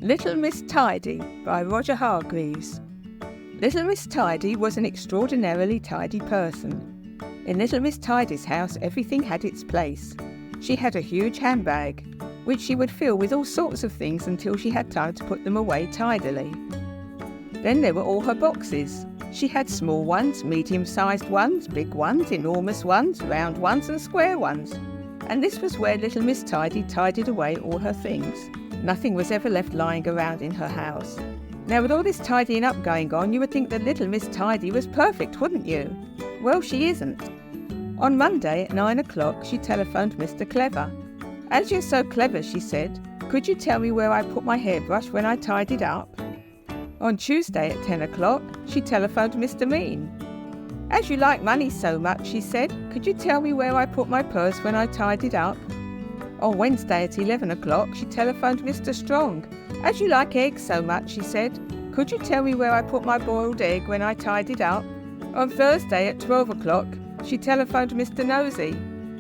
Little Miss Tidy by Roger Hargreaves. Little Miss Tidy was an extraordinarily tidy person. In Little Miss Tidy's house, everything had its place. She had a huge handbag, which she would fill with all sorts of things until she had time to put them away tidily. Then there were all her boxes. She had small ones, medium-sized ones, big ones, enormous ones, round ones and square ones. And this was where Little Miss Tidy tidied away all her things. Nothing was ever left lying around in her house. Now, with all this tidying up going on, you would think that Little Miss Tidy was perfect, wouldn't you? Well, she isn't. On Monday at 9 o'clock, she telephoned Mr. Clever. "As you're so clever," she said, "could you tell me where I put my hairbrush when I tidied up?" On Tuesday at 10 o'clock, she telephoned Mr. Mean. "As you like money so much," she said, "could you tell me where I put my purse when I tidied up?" On Wednesday at 11 o'clock, she telephoned Mr. Strong. "As you like eggs so much," she said, "could you tell me where I put my boiled egg when I tidied up?" On Thursday at 12 o'clock, she telephoned Mr. Nosy.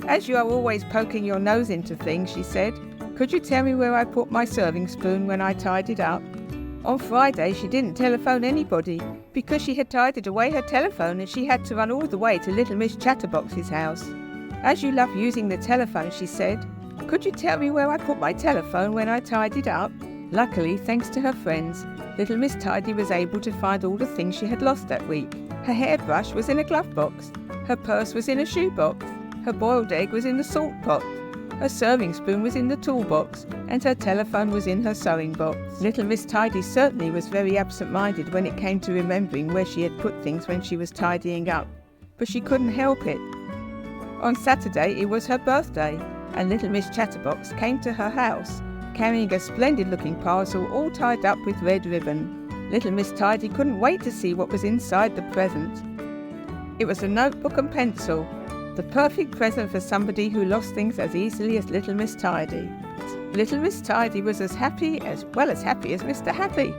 "As you are always poking your nose into things," she said, "could you tell me where I put my serving spoon when I tidied up?" On Friday, she didn't telephone anybody because she had tidied away her telephone and she had to run all the way to Little Miss Chatterbox's house. "As you love using the telephone," she said, "could you tell me where I put my telephone when I tidied up?" Luckily, thanks to her friends, Little Miss Tidy was able to find all the things she had lost that week. Her hairbrush was in a glove box, her purse was in a shoe box, her boiled egg was in the salt pot, her serving spoon was in the toolbox, and her telephone was in her sewing box. Little Miss Tidy certainly was very absent-minded when it came to remembering where she had put things when she was tidying up, but she couldn't help it. On Saturday it was her birthday, and Little Miss Chatterbox came to her house, carrying a splendid-looking parcel all tied up with red ribbon. Little Miss Tidy couldn't wait to see what was inside the present. It was a notebook and pencil, the perfect present for somebody who lost things as easily as Little Miss Tidy. Little Miss Tidy was as happy as Mr. Happy.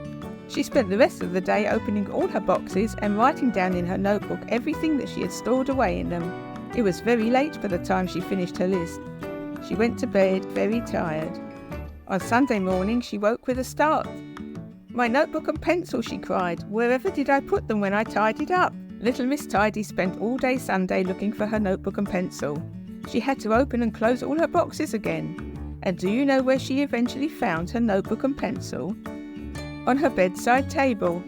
She spent the rest of the day opening all her boxes and writing down in her notebook everything that she had stored away in them. It was very late by the time she finished her list. She went to bed very tired. On Sunday morning she woke with a start. "My notebook and pencil," she cried. "Wherever did I put them when I tidied up?" Little Miss Tidy spent all day Sunday looking for her notebook and pencil. She had to open and close all her boxes again. And do you know where she eventually found her notebook and pencil? On her bedside table.